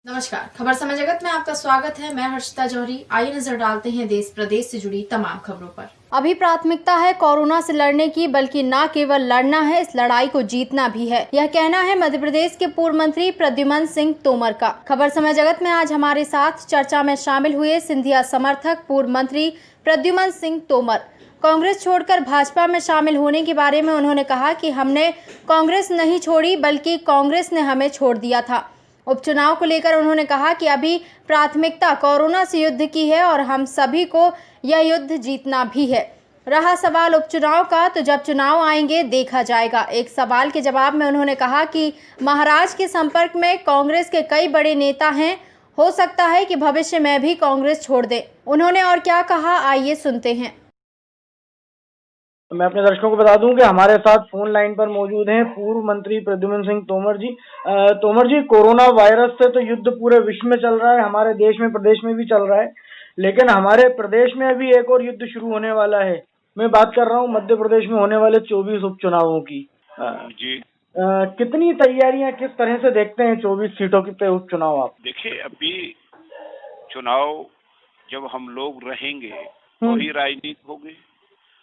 नमस्कार, खबर समय जगत में आपका स्वागत है। मैं हर्षिता जौहरी। आइए नजर डालते हैं देश प्रदेश से जुड़ी तमाम खबरों पर। अभी प्राथमिकता है कोरोना से लड़ने की, बल्कि न केवल लड़ना है, इस लड़ाई को जीतना भी है। यह कहना है मध्य प्रदेश के पूर्व मंत्री प्रद्युमन सिंह तोमर का। खबर समय जगत में आज हमारे साथ चर्चा में शामिल हुए सिंधिया समर्थक पूर्व मंत्री प्रद्युमन सिंह तोमर। कांग्रेस छोड़कर भाजपा में शामिल होने के बारे में उन्होंने कहा कि हमने कांग्रेस नहीं छोड़ी, बल्कि कांग्रेस ने हमें छोड़ दिया था। उपचुनाव को लेकर उन्होंने कहा कि अभी प्राथमिकता कोरोना से युद्ध की है और हम सभी को यह युद्ध जीतना भी है। रहा सवाल उपचुनाव का, तो जब चुनाव आएंगे देखा जाएगा। एक सवाल के जवाब में उन्होंने कहा कि महाराज के संपर्क में कांग्रेस के कई बड़े नेता हैं, हो सकता है कि भविष्य में भी कांग्रेस छोड़ दे। उन्होंने और क्या कहा, आइए सुनते हैं। मैं अपने दर्शकों को बता दूं कि हमारे साथ फोन लाइन पर मौजूद हैं पूर्व मंत्री प्रद्युमन सिंह तोमर जी। तोमर जी, कोरोना वायरस से तो युद्ध पूरे विश्व में चल रहा है, हमारे देश में प्रदेश में भी चल रहा है, लेकिन हमारे प्रदेश में अभी एक और युद्ध शुरू होने वाला है। मैं बात कर रहा हूं मध्य प्रदेश में होने वाले 24 उपचुनावों की। जी कितनी तैयारियां, किस तरह से देखते हैं 24 सीटों के पे उपचुनाव आप? देखिए, अभी चुनाव जब हम लोग रहेंगे तो ही राजनीति होगी।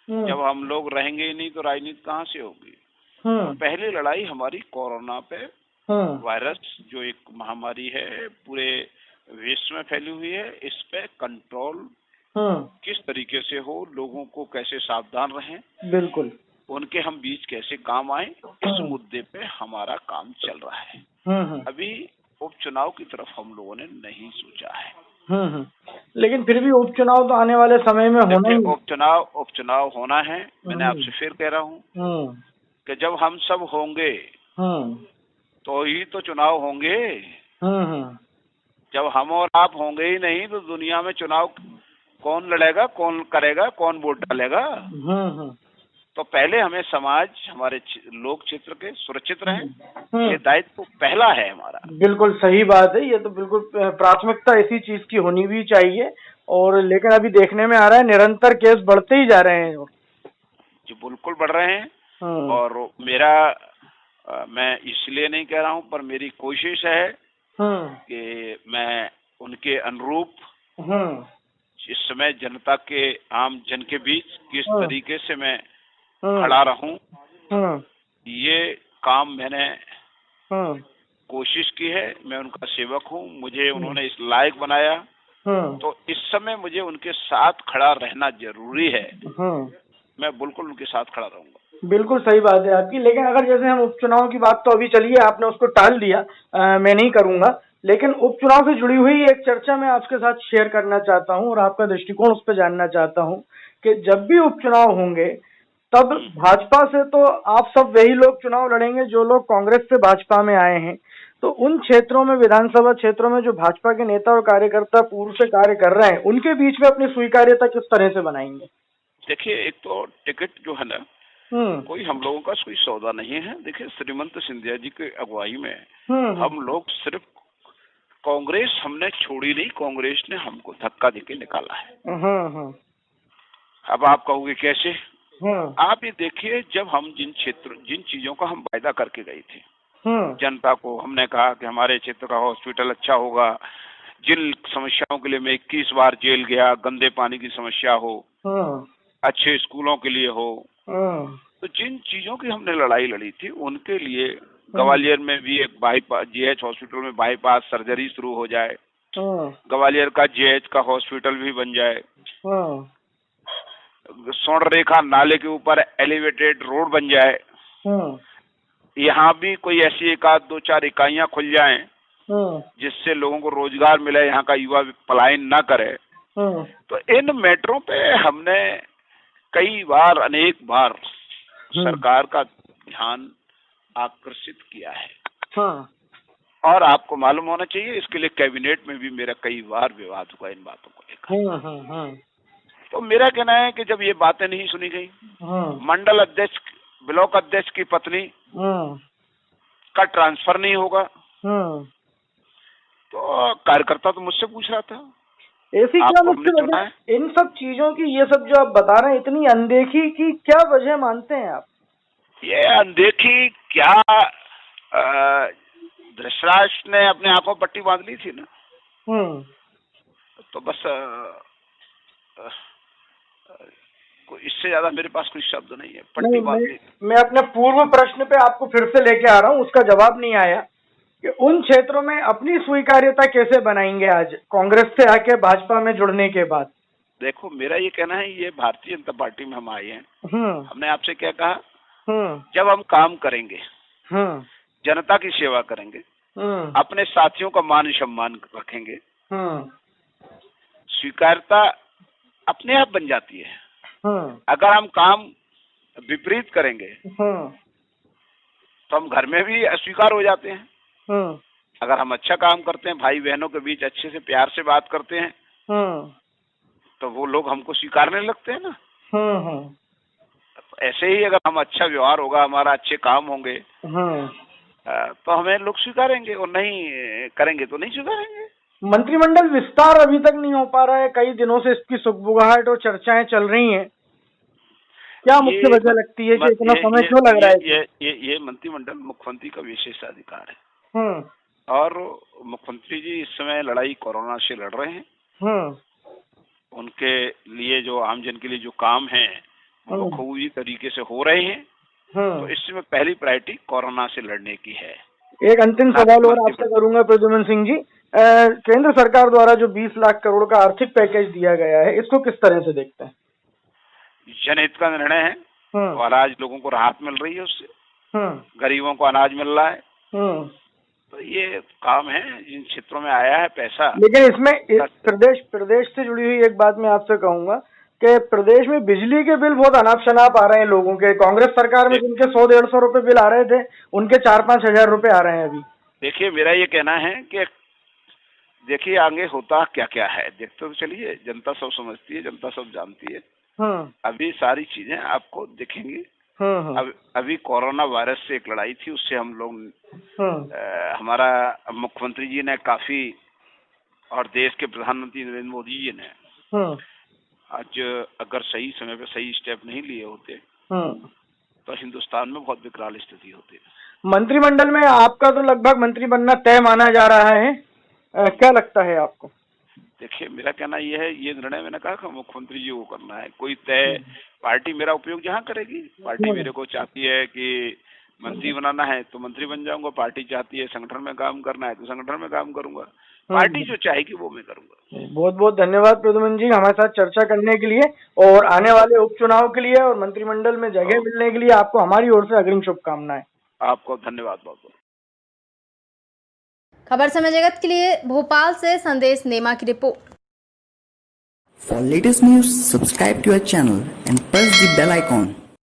जब हम लोग रहेंगे ही नहीं तो राजनीति कहाँ से होगी। तो पहली लड़ाई हमारी कोरोना पे, वायरस जो एक महामारी है पूरे विश्व में फैली हुई है, इस पे कंट्रोल किस तरीके से हो, लोगों को कैसे सावधान रहें, बिल्कुल उनके हम बीच कैसे काम आए, इस मुद्दे पे हमारा काम चल रहा है। अभी उपचुनाव की तरफ हम लोगों ने नहीं सोचा है। लेकिन फिर भी उपचुनाव तो आने वाले समय में होना ही। उपचुनाव होना है। मैंने आपसे फिर कह रहा हूँ कि जब हम सब होंगे तो ही तो चुनाव होंगे। जब हम और आप होंगे ही नहीं तो दुनिया में चुनाव कौन लड़ेगा, कौन करेगा, कौन वोट डालेगा। तो पहले हमें समाज, हमारे लोक क्षेत्र के सुरक्षित रहें, ये दायित्व पहला है हमारा। बिल्कुल सही बात है, ये तो बिल्कुल प्राथमिकता इसी चीज की होनी भी चाहिए। और लेकिन अभी देखने में आ रहा है निरंतर केस बढ़ते ही जा रहे हैं। जी बिल्कुल बढ़ रहे हैं। और मेरा मैं इसलिए नहीं कह रहा हूँ, पर मेरी कोशिश है कि मैं उनके अनुरूप इस समय जनता के, आम जन के बीच किस तरीके से मैं खड़ा रहूं, ये काम मैंने कोशिश की है। मैं उनका सेवक हूं, मुझे उन्होंने इस लायक बनाया, तो इस समय मुझे उनके साथ खड़ा रहना जरूरी है। मैं बिल्कुल उनके साथ खड़ा रहूंगा। बिल्कुल सही बात है आपकी। लेकिन अगर जैसे हम उपचुनाव की बात, तो अभी चलिए आपने उसको टाल दिया, मैं नहीं करूंगा, लेकिन उपचुनाव से जुड़ी हुई एक चर्चा मैं आपके साथ शेयर करना चाहता हूं और आपका दृष्टिकोण उस पर जानना चाहता हूं कि जब भी उपचुनाव होंगे तब भाजपा से तो आप सब वही लोग चुनाव लड़ेंगे जो लोग कांग्रेस से भाजपा में आए हैं। तो उन क्षेत्रों में, विधानसभा क्षेत्रों में जो भाजपा के नेता और कार्यकर्ता पूर्व से कार्य कर रहे हैं, उनके बीच में अपनी स्वीकार्यता किस तरह से बनाएंगे? देखिए, एक तो टिकट जो है ना, कोई हम लोगों का कोई सौदा नहीं है। देखिए, श्रीमंत सिंधिया जी की अगुवाई में हम लोग सिर्फ, कांग्रेस हमने छोड़ी नहीं, कांग्रेस ने हमको धक्का देके निकाला है। अब आप कहोगे कैसे? आप ये देखिए, जब हम जिन चीजों का हम वायदा करके गए थे जनता को, हमने कहा कि हमारे क्षेत्र का हॉस्पिटल अच्छा होगा, जिन समस्याओं के लिए मैं 21 बार जेल गया, गंदे पानी की समस्या हो, अच्छे स्कूलों के लिए हो, तो जिन चीजों की हमने लड़ाई लड़ी थी उनके लिए ग्वालियर में भी एक बाईपास, जीएच हॉस्पिटल में बाईपास सर्जरी शुरू हो जाए, ग्वालियर का जीएच का हॉस्पिटल भी बन जाए, स्वर्ण रेखा नाले के ऊपर एलिवेटेड रोड बन जाए, यहाँ भी कोई ऐसी एक आध दो चार इकाइयां खुल जाएं जिससे लोगों को रोजगार मिले, यहाँ का युवा पलायन ना करे। तो इन मैटरों पे हमने कई बार, अनेक बार सरकार का ध्यान आकर्षित किया है। और आपको मालूम होना चाहिए, इसके लिए कैबिनेट में भी मेरा कई बार विवाद हुआ इन बातों को लेकर। तो मेरा कहना है कि जब ये बातें नहीं सुनी गई, मंडल अध्यक्ष, ब्लॉक अध्यक्ष की पत्नी का ट्रांसफर नहीं होगा, तो कार्यकर्ता तो मुझसे पूछ रहा था ऐसी क्या मुख्य वजह, इन सब चीजों की, ये सब जो आप बता रहे हैं, इतनी अनदेखी की क्या वजह मानते हैं आप? ये अनदेखी क्या, धृतराष्ट्र ने अपने आंखों पर पट्टी बांध ली थी ना। तो बस इससे ज्यादा मेरे पास कोई शब्द नहीं है। पट्टी बांध ली। मैं अपने पूर्व प्रश्न पे आपको फिर से लेके आ रहा हूँ, उसका जवाब नहीं आया कि उन क्षेत्रों में अपनी स्वीकार्यता कैसे बनाएंगे आज कांग्रेस से आके भाजपा में जुड़ने के बाद। देखो, मेरा ये कहना है, ये भारतीय जनता पार्टी में हम आए हैं, हमने आपसे क्या कहा, जब हम काम करेंगे, जनता की सेवा करेंगे, अपने साथियों का मान सम्मान रखेंगे, स्वीकार्यता अपने आप बन जाती है। अगर हम काम विपरीत करेंगे तो हम घर में भी अस्वीकार हो जाते हैं। अगर हम अच्छा काम करते हैं, भाई बहनों के बीच अच्छे से प्यार से बात करते हैं, तो वो लोग हमको स्वीकारने लगते हैं ना। ऐसे ही अगर हम अच्छा व्यवहार होगा, हमारा अच्छे काम होंगे, तो हमें लोग स्वीकारेंगे, और नहीं करेंगे तो नहीं स्वीकारेंगे। मंत्रिमंडल विस्तार अभी तक नहीं हो पा रहा है, कई दिनों से इसकी सुगबुगाहट और चर्चाएं चल रही हैं। क्या मुख्य वजह लगती है कि इतना समय क्यों लग रहा है? ये मंत्रिमंडल मुख्यमंत्री का विशेष अधिकार है, और मुख्यमंत्री जी इस समय लड़ाई कोरोना से लड़ रहे हैं। उनके लिए जो आम जन के लिए जो काम है वो खूबी तरीके से हो रहे हैं। तो इसमें पहली प्रायोरिटी कोरोना से लड़ने की है। एक अंतिम सवाल और आपसे करूंगा प्रद्युम्न सिंह जी, केंद्र सरकार द्वारा जो 20 लाख करोड़ का आर्थिक पैकेज दिया गया है, इसको किस तरह से देखते हैं? जनहित का निर्णय है, तो अनाज लोगों को राहत मिल रही है, उससे गरीबों को अनाज मिल रहा है। तो ये काम है जिन क्षेत्रों में आया है पैसा। लेकिन इसमें प्रदेश से जुड़ी हुई एक बात मैं आपसे कहूंगा कि प्रदेश में बिजली के बिल बहुत अनाप शनाप आ रहे हैं लोगों के। कांग्रेस सरकार में जिनके 100-150 रुपए बिल आ रहे थे, उनके 4-5 हजार रुपए आ रहे हैं अभी। देखिए, मेरा ये कहना है कि देखिए आगे होता क्या क्या है, देखते तो चलिए। जनता सब समझती है, जनता सब जानती है। अभी सारी चीजें आपको दिखेंगी। अभी कोरोना वायरस से एक लड़ाई थी, उससे हम लोग हमारा मुख्यमंत्री जी ने काफी, और देश के प्रधानमंत्री नरेंद्र मोदी जी ने आज अगर सही समय पे सही स्टेप नहीं लिए होते तो हिंदुस्तान में बहुत विकराल स्थिति होती है। मंत्रिमंडल में आपका तो लगभग मंत्री बनना तय माना जा रहा है, क्या लगता है आपको? देखिए, मेरा कहना यह है, ये निर्णय मैंने कहा कि मुख्यमंत्री जी को करना है। कोई तय पार्टी मेरा उपयोग जहाँ करेगी, पार्टी मेरे को चाहती है कि मंत्री बनाना है तो मंत्री बन जाऊंगा, पार्टी चाहती है संगठन में काम करना है तो संगठन में काम करूंगा, पार्टी जो चाहेगी वो मैं करूंगा। बहुत बहुत धन्यवाद प्रद्युम्न जी हमारे साथ चर्चा करने के लिए, और आने वाले उपचुनाव के लिए और मंत्रिमंडल में जगह मिलने के लिए आपको हमारी ओर से अग्रिम शुभकामनाएं। आपको धन्यवाद बहुत बहुत। खबर समय जगत के लिए भोपाल से संदेश नेमा की report. For latest news, subscribe to our channel and press the bell icon.